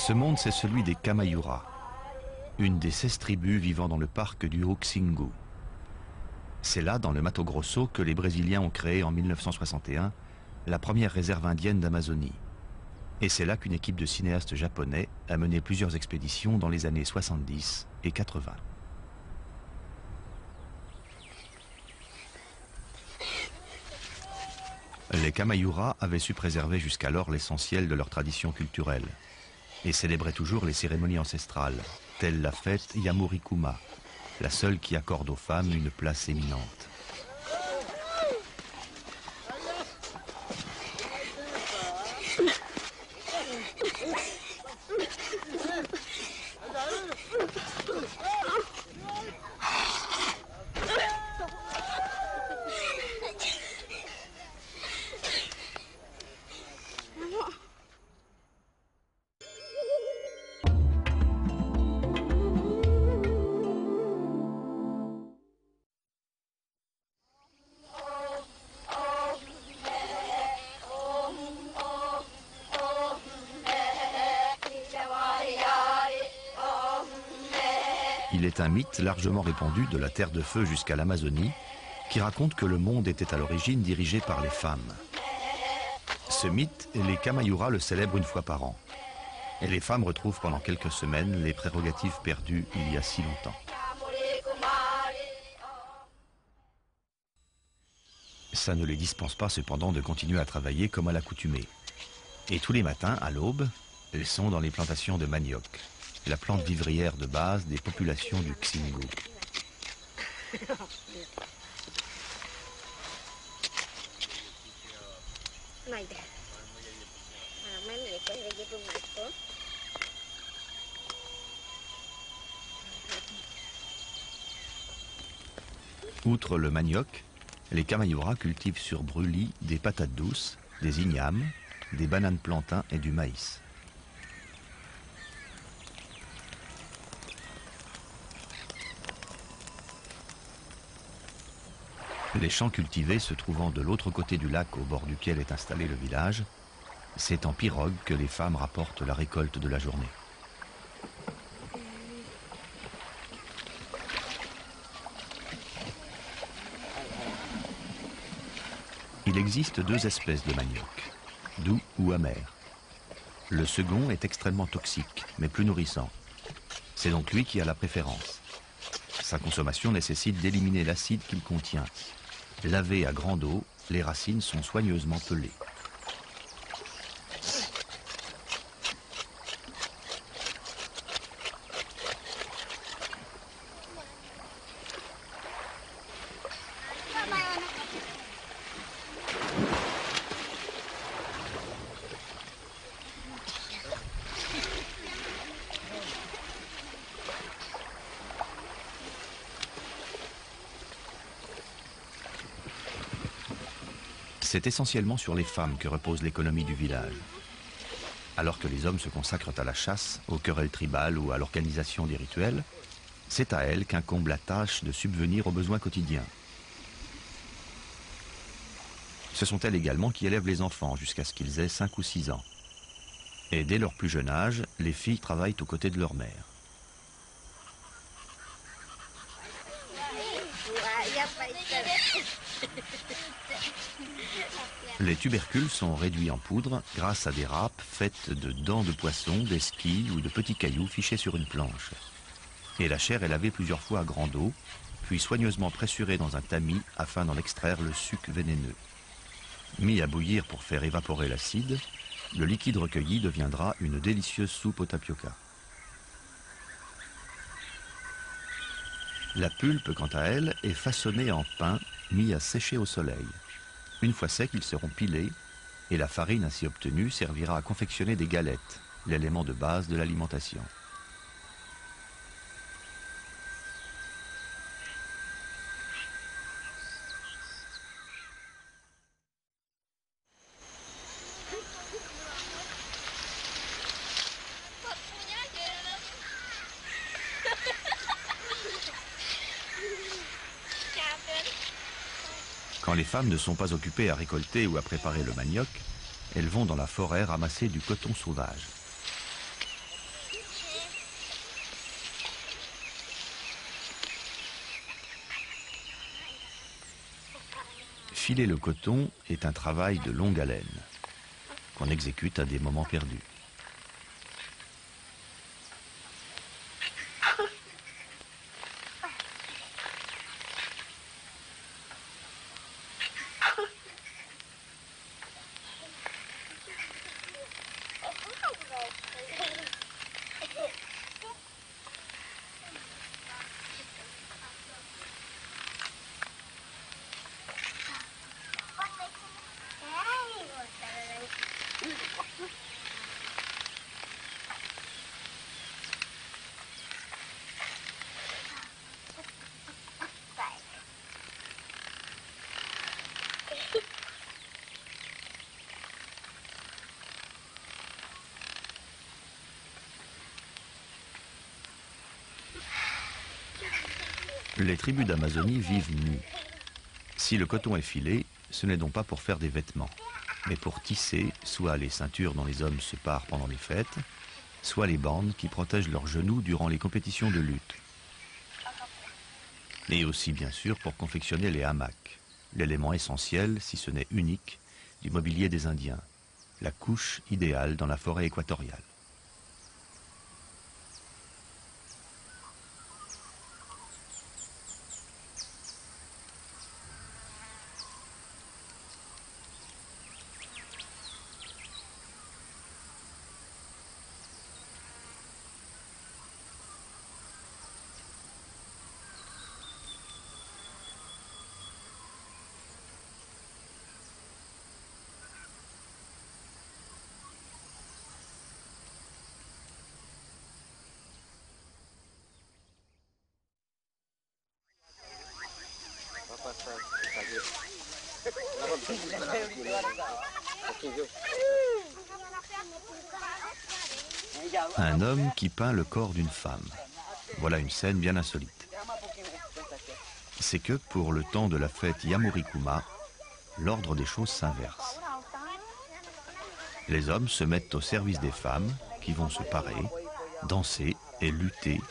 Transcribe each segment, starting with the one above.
Ce monde, c'est celui des Kamayura, une des 16 tribus vivant dans le parc du Haut-Xingu. C'est là, dans le Mato Grosso, que les Brésiliens ont créé en 1961 la première réserve indienne d'Amazonie. Et c'est là qu'une équipe de cinéastes japonais a mené plusieurs expéditions dans les années 70 et 80. Les Kamayura avaient su préserver jusqu'alors l'essentiel de leur tradition culturelle et célébraient toujours les cérémonies ancestrales, telle la fête Yamurikuma, la seule qui accorde aux femmes une place éminente. Il est un mythe largement répandu de la Terre de Feu jusqu'à l'Amazonie qui raconte que le monde était à l'origine dirigé par les femmes. Ce mythe, les Kamayura le célèbrent une fois par an. Et les femmes retrouvent pendant quelques semaines les prérogatives perdues il y a si longtemps. Ça ne les dispense pas cependant de continuer à travailler comme à l'accoutumée. Et tous les matins, à l'aube, elles sont dans les plantations de manioc, la plante vivrière de base des populations du Xingu. Outre le manioc, les Kamayura cultivent sur brûlis des patates douces, des ignames, des bananes plantains et du maïs. Les champs cultivés se trouvant de l'autre côté du lac au bord duquel est installé le village, c'est en pirogue que les femmes rapportent la récolte de la journée. Il existe deux espèces de manioc, doux ou amer. Le second est extrêmement toxique, mais plus nourrissant. C'est donc lui qui a la préférence. Sa consommation nécessite d'éliminer l'acide qu'il contient. Lavées à grande eau, les racines sont soigneusement pelées. C'est essentiellement sur les femmes que repose l'économie du village. Alors que les hommes se consacrent à la chasse, aux querelles tribales ou à l'organisation des rituels, c'est à elles qu'incombe la tâche de subvenir aux besoins quotidiens. Ce sont elles également qui élèvent les enfants jusqu'à ce qu'ils aient 5 ou 6 ans. Et dès leur plus jeune âge, les filles travaillent aux côtés de leur mère. Les tubercules sont réduits en poudre grâce à des râpes faites de dents de poisson, d'esquilles ou de petits cailloux fichés sur une planche. Et la chair est lavée plusieurs fois à grande eau, puis soigneusement pressurée dans un tamis afin d'en extraire le suc vénéneux. Mis à bouillir pour faire évaporer l'acide, le liquide recueilli deviendra une délicieuse soupe au tapioca. La pulpe, quant à elle, est façonnée en pain mis à sécher au soleil. Une fois secs, ils seront pilés et la farine ainsi obtenue servira à confectionner des galettes, l'élément de base de l'alimentation. Quand les femmes ne sont pas occupées à récolter ou à préparer le manioc, elles vont dans la forêt ramasser du coton sauvage. Filer le coton est un travail de longue haleine, qu'on exécute à des moments perdus. Les tribus d'Amazonie vivent nues. Si le coton est filé, ce n'est donc pas pour faire des vêtements, mais pour tisser soit les ceintures dont les hommes se parent pendant les fêtes, soit les bandes qui protègent leurs genoux durant les compétitions de lutte. Et aussi, bien sûr, pour confectionner les hamacs, l'élément essentiel, si ce n'est unique, du mobilier des Indiens, la couche idéale dans la forêt équatoriale. Un homme qui peint le corps d'une femme. Voilà une scène bien insolite. C'est que pour le temps de la fête Yamurikuma, l'ordre des choses s'inverse. Les hommes se mettent au service des femmes qui vont se parer, danser et lutter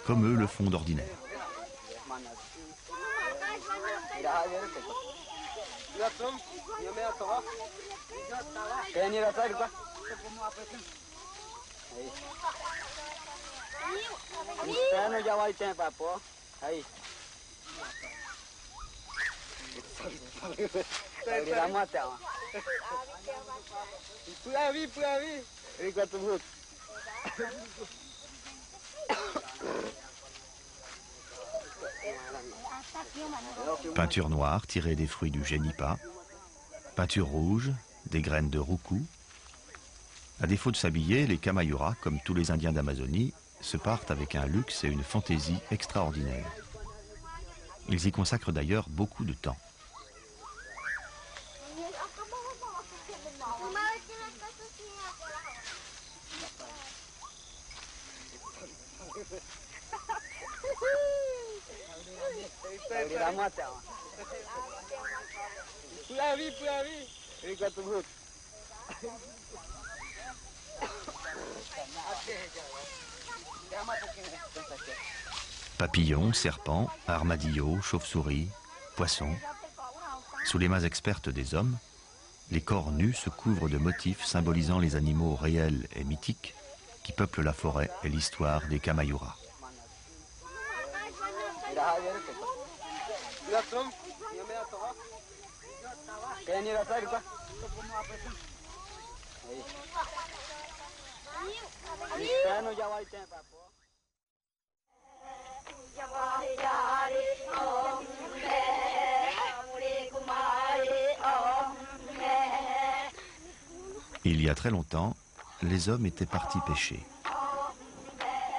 comme eux le font d'ordinaire. Peinture noire tirée des fruits du génipa, peinture rouge, des graines de roucou. À défaut de s'habiller, les Kamayuras, comme tous les Indiens d'Amazonie, se partent avec un luxe et une fantaisie extraordinaires. Ils y consacrent d'ailleurs beaucoup de temps. Papillons, serpents, armadillos, chauves-souris, poissons. Sous les mains expertes des hommes, les corps nus se couvrent de motifs symbolisant les animaux réels et mythiques qui peuplent la forêt et l'histoire des Kamayuras. Il y a très longtemps, les hommes étaient partis pêcher.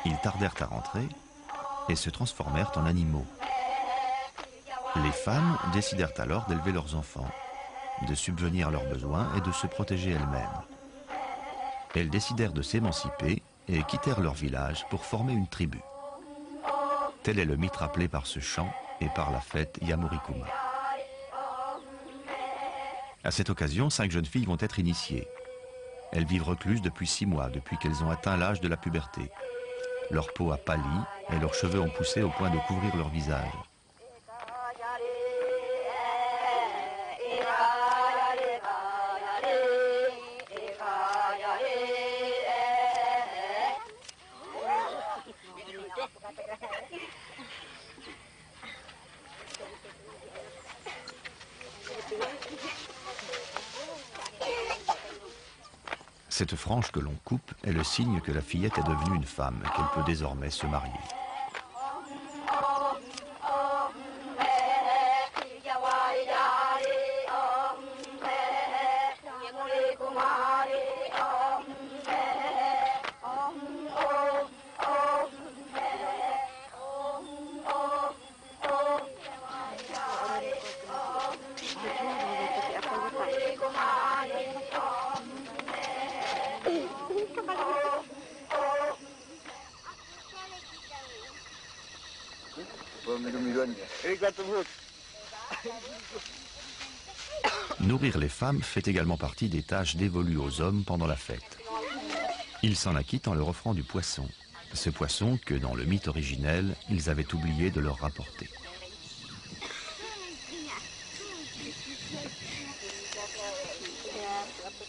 Ils tardèrent à rentrer et se transformèrent en animaux. Les femmes décidèrent alors d'élever leurs enfants, de subvenir à leurs besoins et de se protéger elles-mêmes. Elles décidèrent de s'émanciper et quittèrent leur village pour former une tribu. Tel est le mythe rappelé par ce chant et par la fête Yamurikuma. À cette occasion, 5 jeunes filles vont être initiées. Elles vivent recluses depuis 6 mois, depuis qu'elles ont atteint l'âge de la puberté. Leur peau a pâli et leurs cheveux ont poussé au point de couvrir leur visage. Cette frange que l'on coupe est le signe que la fillette est devenue une femme et qu'elle peut désormais se marier. Nourrir les femmes fait également partie des tâches dévolues aux hommes pendant la fête. Ils s'en acquittent en leur offrant du poisson. Ce poisson que, dans le mythe originel, ils avaient oublié de leur rapporter.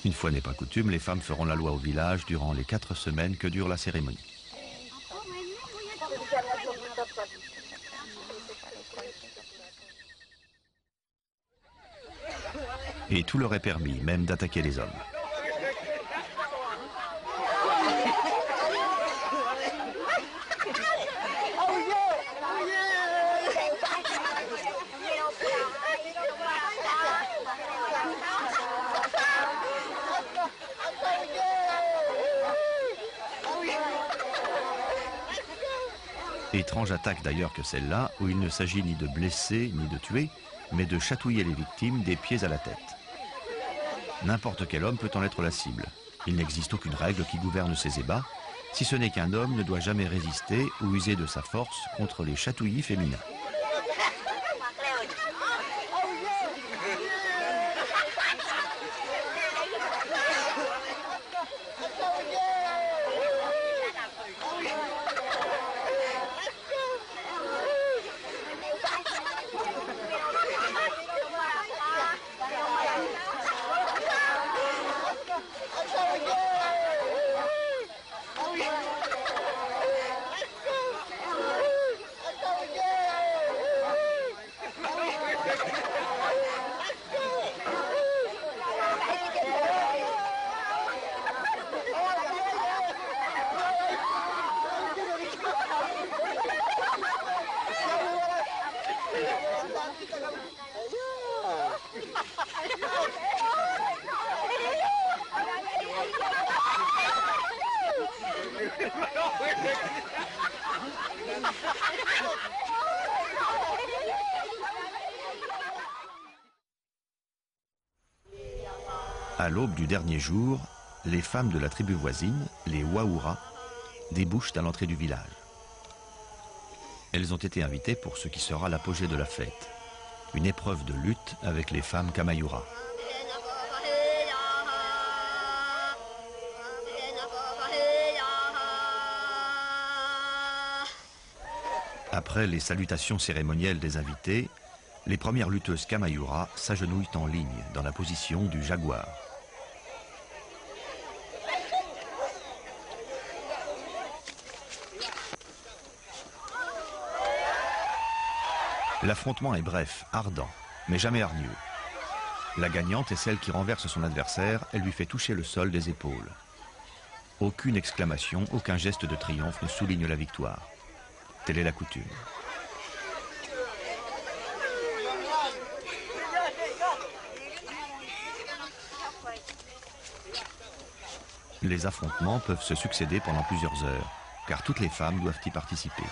Une fois n'est pas coutume, les femmes feront la loi au village durant les 4 semaines que dure la cérémonie. Et tout leur est permis, même d'attaquer les hommes. Étrange attaque d'ailleurs que celle-là, où il ne s'agit ni de blesser ni de tuer, mais de chatouiller les victimes des pieds à la tête. N'importe quel homme peut en être la cible. Il n'existe aucune règle qui gouverne ces ébats, si ce n'est qu'un homme ne doit jamais résister ou user de sa force contre les chatouillis féminins. À l'aube du dernier jour, les femmes de la tribu voisine, les Waoura, débouchent à l'entrée du village. Elles ont été invitées pour ce qui sera l'apogée de la fête, une épreuve de lutte avec les femmes Kamayura. Après les salutations cérémonielles des invités, les premières lutteuses Kamayura s'agenouillent en ligne dans la position du jaguar. L'affrontement est bref, ardent, mais jamais hargneux. La gagnante est celle qui renverse son adversaire et lui fait toucher le sol des épaules. Aucune exclamation, aucun geste de triomphe ne souligne la victoire. Telle est la coutume. Les affrontements peuvent se succéder pendant plusieurs heures, car toutes les femmes doivent y participer.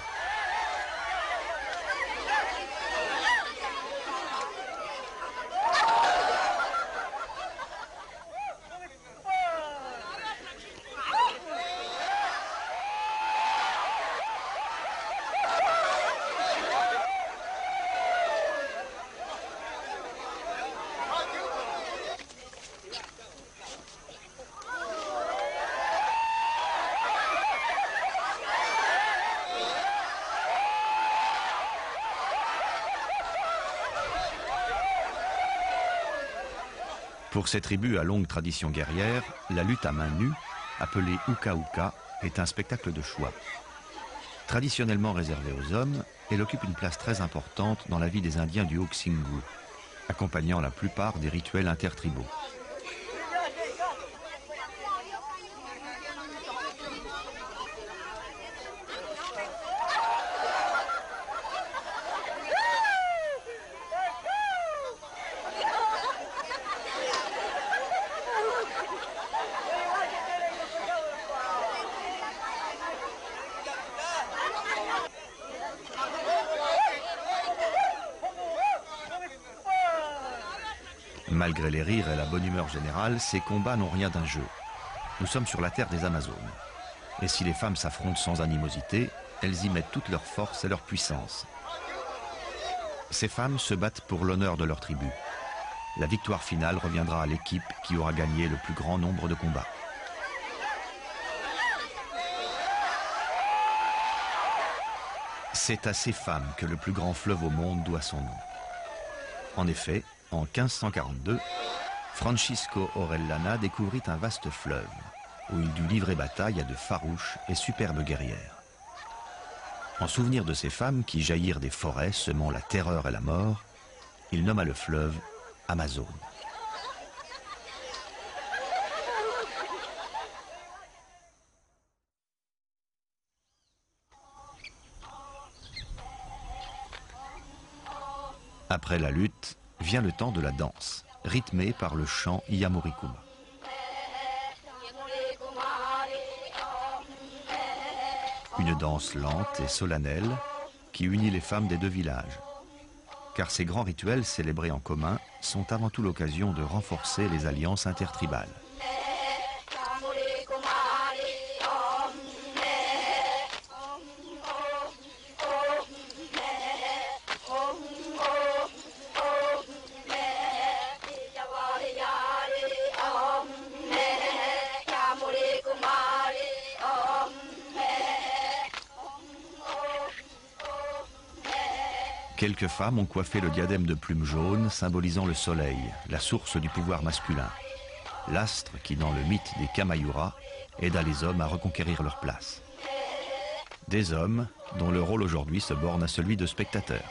Pour ces tribus à longue tradition guerrière, la lutte à main nue, appelée Uka Uka, est un spectacle de choix. Traditionnellement réservée aux hommes, elle occupe une place très importante dans la vie des Indiens du Haut-Xingu, accompagnant la plupart des rituels intertribaux. Malgré les rires et la bonne humeur générale, ces combats n'ont rien d'un jeu. Nous sommes sur la terre des Amazones. Et si les femmes s'affrontent sans animosité, elles y mettent toute leur force et leur puissance. Ces femmes se battent pour l'honneur de leur tribu. La victoire finale reviendra à l'équipe qui aura gagné le plus grand nombre de combats. C'est à ces femmes que le plus grand fleuve au monde doit son nom. En effet, en 1542, Francisco Orellana découvrit un vaste fleuve où il dut livrer bataille à de farouches et superbes guerrières. En souvenir de ces femmes qui jaillirent des forêts semant la terreur et la mort, il nomma le fleuve Amazone. Après la lutte, vient le temps de la danse, rythmée par le chant Iyamurikuma. Une danse lente et solennelle qui unit les femmes des deux villages. Car ces grands rituels célébrés en commun sont avant tout l'occasion de renforcer les alliances intertribales. Quelques femmes ont coiffé le diadème de plumes jaunes symbolisant le soleil, la source du pouvoir masculin. L'astre qui, dans le mythe des Kamayura, aida les hommes à reconquérir leur place. Des hommes dont le rôle aujourd'hui se borne à celui de spectateurs.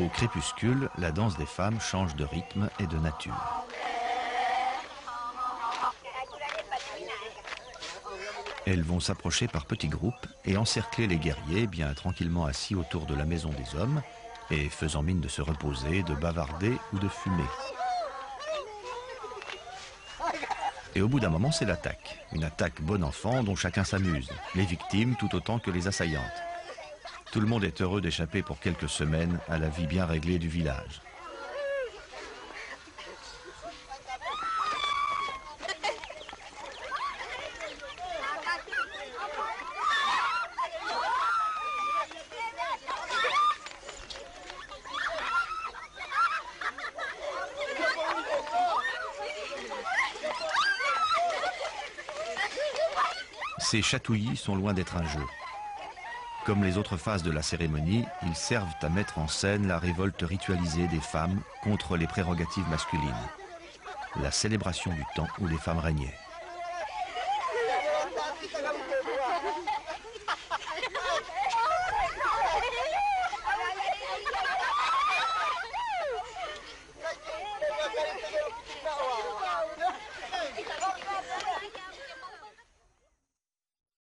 Au crépuscule, la danse des femmes change de rythme et de nature. Elles vont s'approcher par petits groupes et encercler les guerriers bien tranquillement assis autour de la maison des hommes et faisant mine de se reposer, de bavarder ou de fumer. Et au bout d'un moment, c'est l'attaque. Une attaque bon enfant dont chacun s'amuse, les victimes tout autant que les assaillantes. Tout le monde est heureux d'échapper pour quelques semaines à la vie bien réglée du village. Ces chatouillis sont loin d'être un jeu. Comme les autres phases de la cérémonie, ils servent à mettre en scène la révolte ritualisée des femmes contre les prérogatives masculines. La célébration du temps où les femmes régnaient.